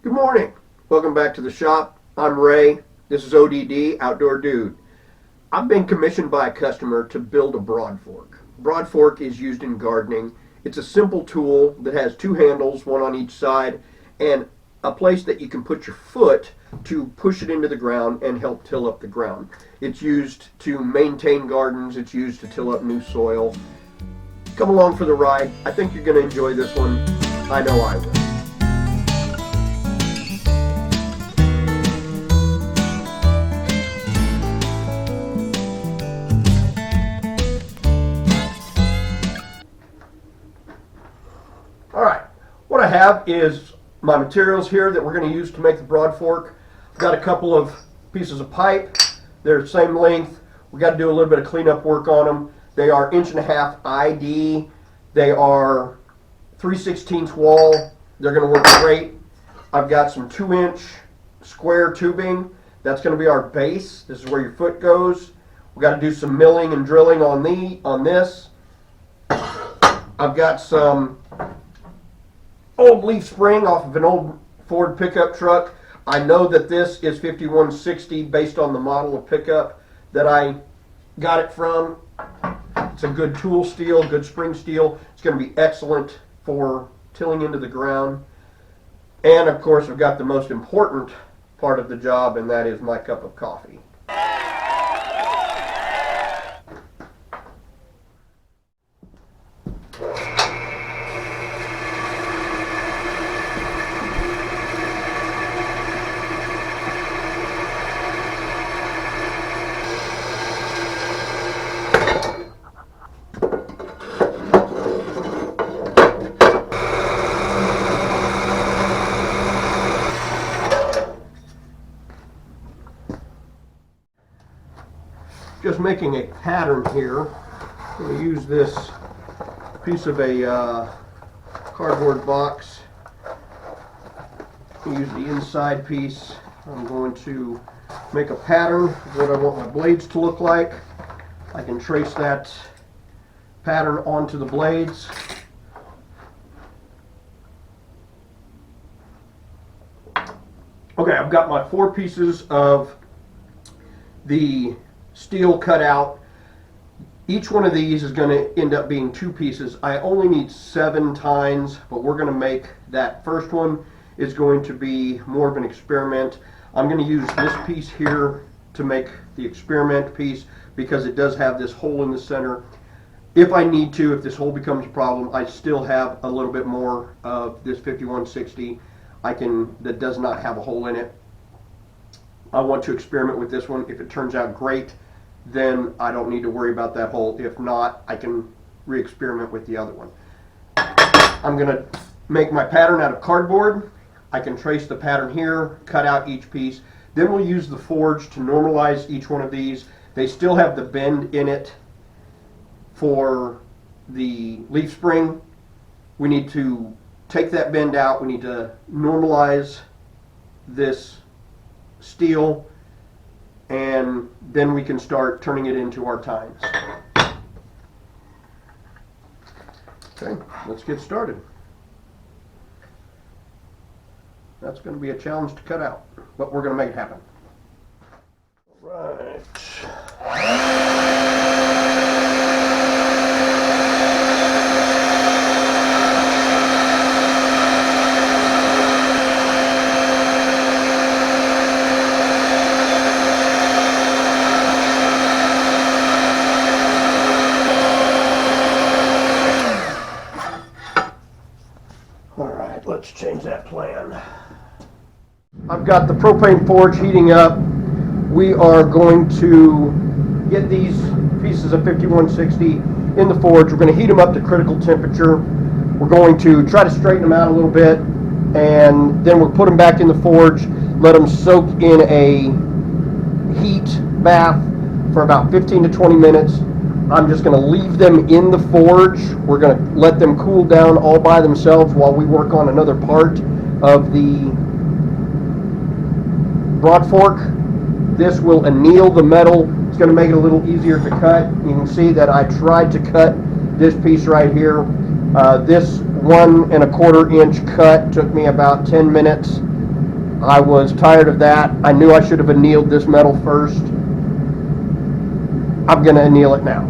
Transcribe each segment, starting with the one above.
Good morning. Welcome back to the shop. I'm Ray. This is ODD, Outdoor Dude. I've been commissioned by a customer to build a Broadfork. Broadfork is used in gardening. It's a simple tool that has two handles, one on each side, and a place that you can put your foot to push it into the ground and help till up the ground. It's used to maintain gardens. It's used to till up new soil. Come along for the ride. I think you're going to enjoy this one. I know I will. Alright, what I have is my materials here that we're going to use to make the Broadfork. I've got a couple of pieces of pipe. They're the same length. We've got to do a little bit of cleanup work on them. They are 1.5" ID. They are 3/16 wall. They're going to work great. I've got some 2-inch square tubing. That's going to be our base. This is where your foot goes. We've got to do some milling and drilling on this. I've got some old leaf spring off of an old Ford pickup truck. I know that this is 5160 based on the model of pickup that I got it from. It's a good tool steel, good spring steel. It's going to be excellent for tilling into the ground. And of course, I've got the most important part of the job, and that is my cup of coffee. Just making a pattern here. I'm going to use this piece of a cardboard box. Use the inside piece. I'm going to make a pattern of what I want my blades to look like. I can trace that pattern onto the blades. Okay, I've got my 4 pieces of the steel cut out. Each one of these is going to end up being 2 pieces. I only need 7 tines, but we're going to make that first one is going to be more of an experiment. I'm going to use this piece here to make the experiment piece because it does have this hole in the center. If I need to, if this hole becomes a problem, I still have a little bit more of this 5160 that does not have a hole in it. I want to experiment with this one. If it turns out great, then I don't need to worry about that hole. If not, I can re-experiment with the other one. I'm going to make my pattern out of cardboard. I can trace the pattern here, cut out each piece. Then we'll use the forge to normalize each one of these. They still have the bend in it for the leaf spring. We need to take that bend out. We need to normalize this steel, and then we can start turning it into our tines. Okay, let's get started. That's going to be a challenge to cut out, but we're going to make it happen. All right. Let's change that plan. I've got the propane forge heating up. We are going to get these pieces of 5160 in the forge. We're going to heat them up to critical temperature. We're going to try to straighten them out a little bit, and then we'll put them back in the forge, let them soak in a heat bath for about 15 to 20 minutes. I'm just going to leave them in the forge. We're going to let them cool down all by themselves while we work on another part of the Broadfork. This will anneal the metal. It's going to make it a little easier to cut. You can see that I tried to cut this piece right here. This 1 1/4 inch cut took me about 10 minutes, I was tired of that. I knew I should have annealed this metal first. I'm going to anneal it now.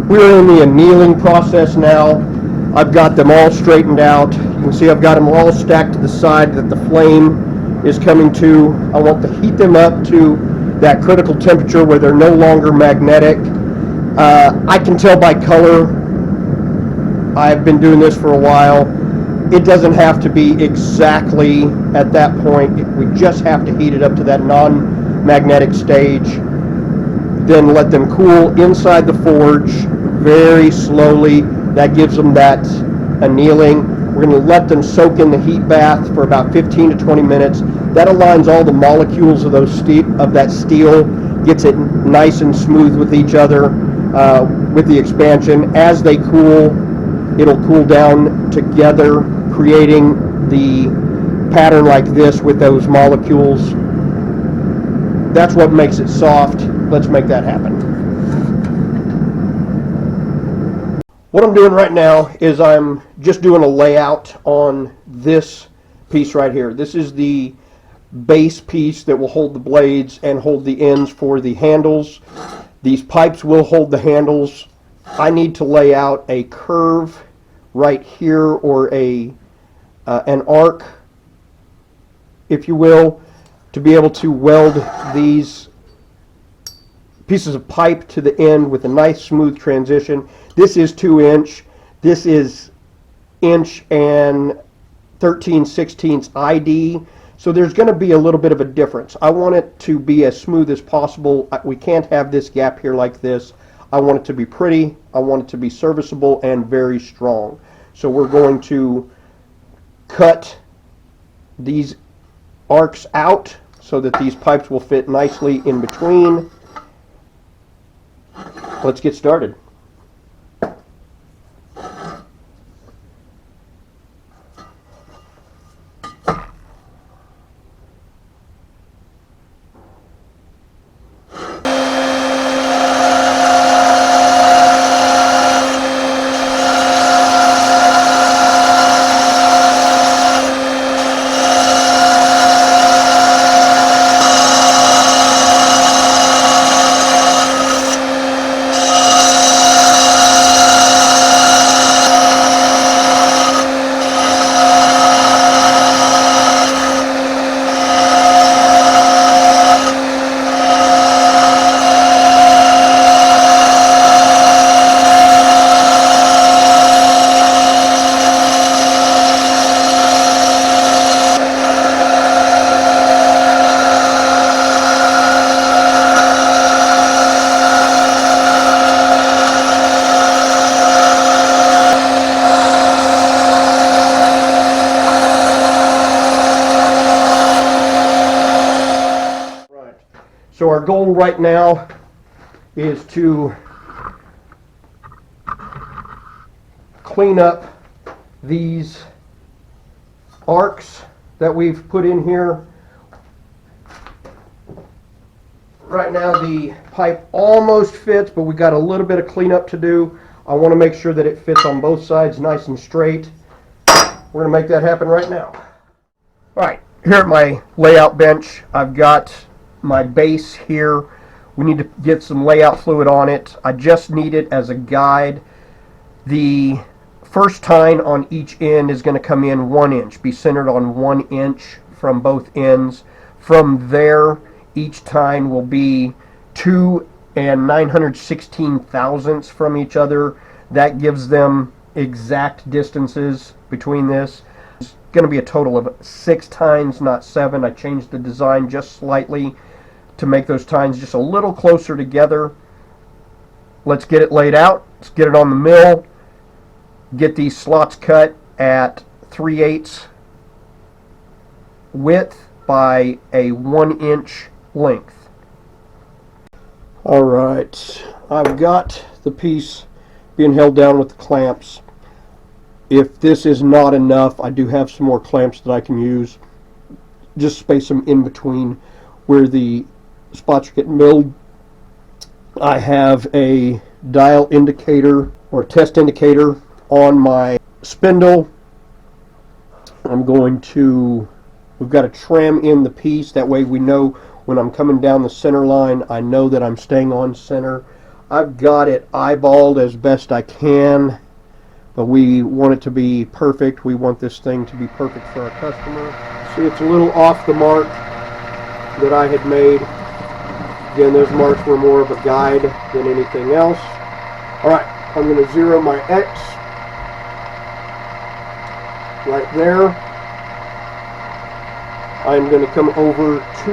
We're in the annealing process now. I've got them all straightened out. You can see I've got them all stacked to the side that the flame is coming to. I want to heat them up to that critical temperature where they're no longer magnetic. I can tell by color. I've been doing this for a while. It doesn't have to be exactly at that point. We just have to heat it up to that non-magnetic stage. Then let them cool inside the forge very slowly. That gives them that annealing. We're going to let them soak in the heat bath for about 15 to 20 minutes. That aligns all the molecules of that steel, gets it nice and smooth with each other with the expansion. As they cool, it'll cool down together, creating the pattern like this with those molecules. That's what makes it soft. Let's make that happen. What I'm doing right now is I'm just doing a layout on this piece right here. This is the base piece that will hold the blades and hold the ends for the handles. These pipes will hold the handles. I need to lay out a curve right here, or an arc, if you will, to be able to weld these pieces of pipe to the end with a nice smooth transition. This is 2-inch. This is 1 13/16 ID. So there's going to be a little bit of a difference. I want it to be as smooth as possible. We can't have this gap here like this. I want it to be pretty. I want it to be serviceable and very strong. So we're going to cut these arcs out so that these pipes will fit nicely in between. Let's get started. So our goal right now is to clean up these arcs that we've put in here. Right now the pipe almost fits, but we got a little bit of cleanup to do. I want to make sure that it fits on both sides nice and straight. We're going to make that happen right now. All right, here at my layout bench, I've got my base here. We need to get some layout fluid on it. I just need it as a guide. The first tine on each end is going to come in 1 inch, be centered on 1 inch from both ends. From there, each tine will be 2 916 thousandths from each other. That gives them exact distances between this. It's going to be a total of 6 tines, not 7. I changed the design just slightly to make those tines just a little closer together. Let's get it laid out. Let's get it on the mill. Get these slots cut at 3/8 width by a 1 inch length. All right, I've got the piece being held down with the clamps. If this is not enough, I do have some more clamps that I can use. Just space them in between where the spots are getting milled. I have a dial indicator or test indicator on my spindle. I'm going to We've got to trim in the piece. That way we know when I'm coming down the center line, I know that I'm staying on center. I've got it eyeballed as best I can, but we want it to be perfect. We want this thing to be perfect for our customer. See, it's a little off the mark that I had made. Again, those marks were more of a guide than anything else. Alright, I'm going to zero my X right there. I'm going to come over 2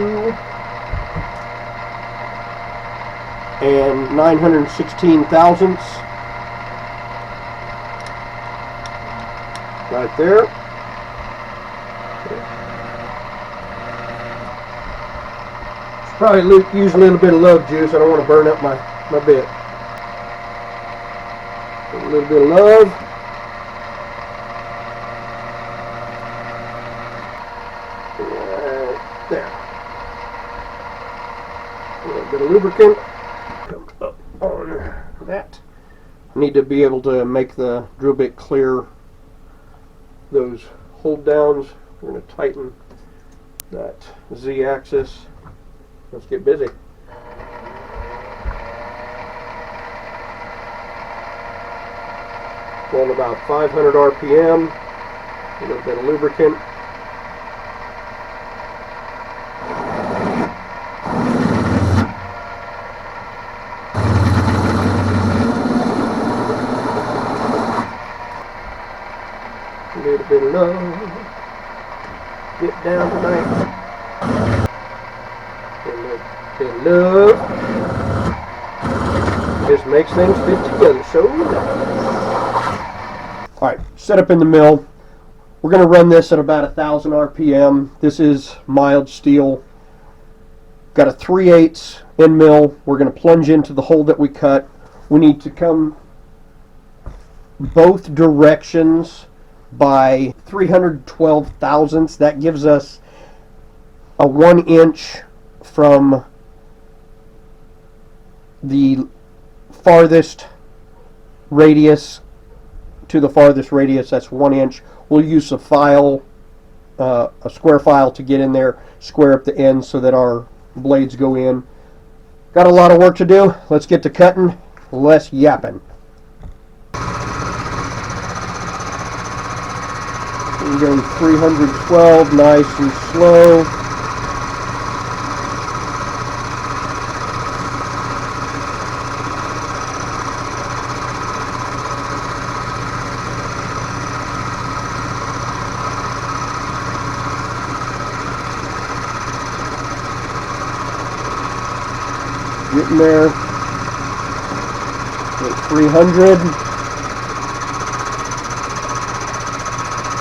and 916 thousandths right there. Probably use a little bit of love juice. I don't want to burn up my bit. A little bit of love. Right there. A little bit of lubricant. Come up on that. I need to be able to make the drill bit clear those hold downs. We're going to tighten that Z-axis. Let's get busy. Going about 500 RPM. A little bit of lubricant. A little bit of love. Get down tonight. Love just makes things fit together so nice. Alright, set up in the mill. We're going to run this at about 1000 RPM. This is mild steel. Got a 3/8 end mill. We're going to plunge into the hole that we cut. We need to come both directions by 312 thousandths. That gives us a 1 inch from the farthest radius to the farthest radius. That's 1 inch. We'll use a file, a square file, to get in there, square up the ends so that our blades go in. Got a lot of work to do. Let's get to cutting. Less yapping. We're going 312, nice and slow. Getting there. At 300.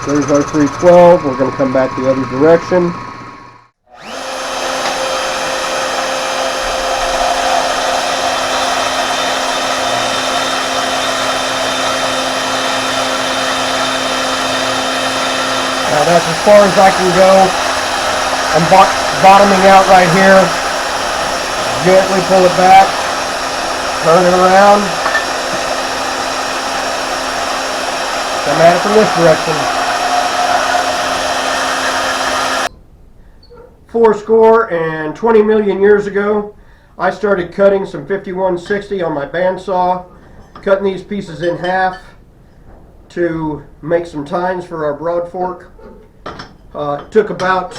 There's our 312. We're going to come back the other direction. Now that's as far as I can go. I'm bottoming out right here. Gently pull it back, turn it around, come at it from this direction. 420 million years ago, I started cutting some 5160 on my bandsaw, cutting these pieces in half to make some tines for our Broadfork. It took about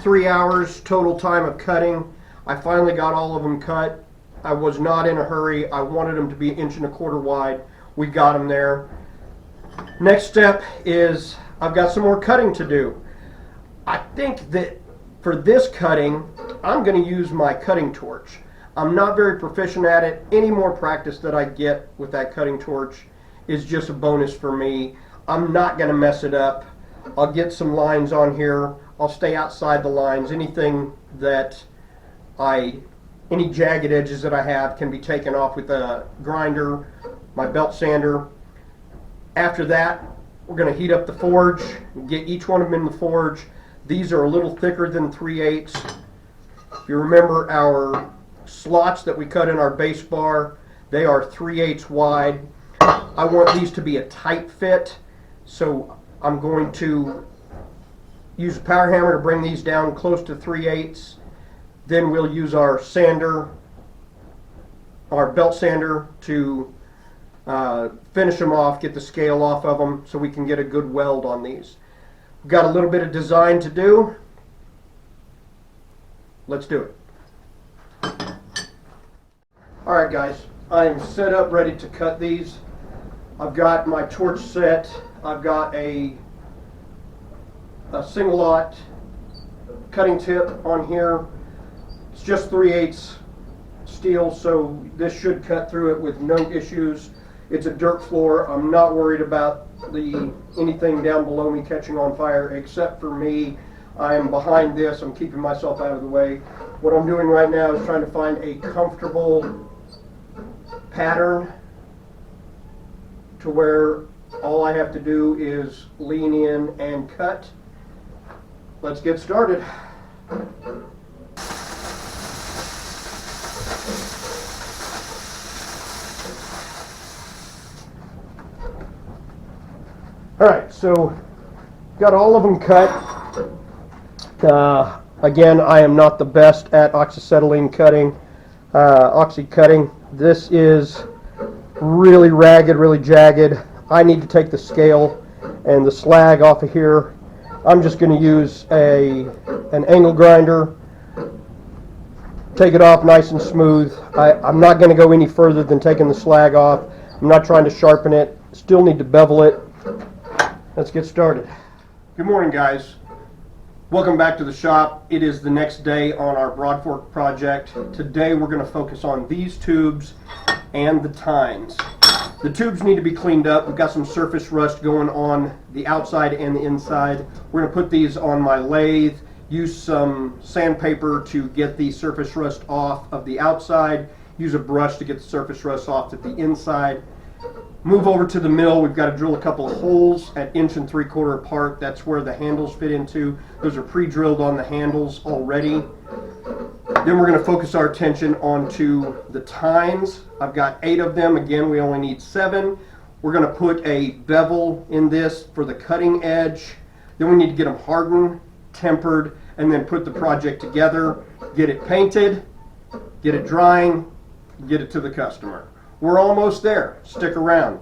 3 hours total time of cutting. I finally got all of them cut. I was not in a hurry. I wanted them to be 1 1/4 inch wide. We got them there. Next step is I've got some more cutting to do. I think that for this cutting, I'm going to use my cutting torch. I'm not very proficient at it. Any more practice that I get with that cutting torch is just a bonus for me. I'm not going to mess it up. I'll get some lines on here. I'll stay outside the lines. Anything that any jagged edges that I have can be taken off with a grinder, my belt sander. After that, we're going to heat up the forge, get each one of them in the forge. These are a little thicker than 3/8. If you remember our slots that we cut in our base bar, they are 3/8 wide. I want these to be a tight fit, so I'm going to use a power hammer to bring these down close to 3/8. Then we'll use our sander, our belt sander, to finish them off, get the scale off of them so we can get a good weld on these. We've got a little bit of design to do. Let's do it. Alright guys, I am set up ready to cut these. I've got my torch set. I've got a single lot cutting tip on here. It's just 3/8 steel, so this should cut through it with no issues. It's a dirt floor. I'm not worried about anything down below me catching on fire except for me. I am behind this. I'm keeping myself out of the way. What I'm doing right now is trying to find a comfortable pattern to where all I have to do is lean in and cut. Let's get started. Alright, so got all of them cut. Again, I am not the best at oxyacetylene cutting, oxy cutting. This is really ragged, really jagged. I need to take the scale and the slag off of here. I'm just going to use an angle grinder, take it off nice and smooth. I'm not going to go any further than taking the slag off. I'm not trying to sharpen it. Still need to bevel it. Let's get started. Good morning, guys. Welcome back to the shop. It is the next day on our Broadfork project. Today we're going to focus on these tubes and the tines. The tubes need to be cleaned up. We've got some surface rust going on the outside and the inside. We're going to put these on my lathe, use some sandpaper to get the surface rust off of the outside, use a brush to get the surface rust off at the inside. Move over to the mill. We've got to drill a couple of holes at 1 3/4 inch apart. That's where the handles fit into. Those are pre-drilled on the handles already. Then we're going to focus our attention onto the tines. I've got 8 of them. Again, we only need 7. We're going to put a bevel in this for the cutting edge. Then we need to get them hardened, tempered, and then put the project together, get it painted, get it drying, get it to the customer. We're almost there. Stick around.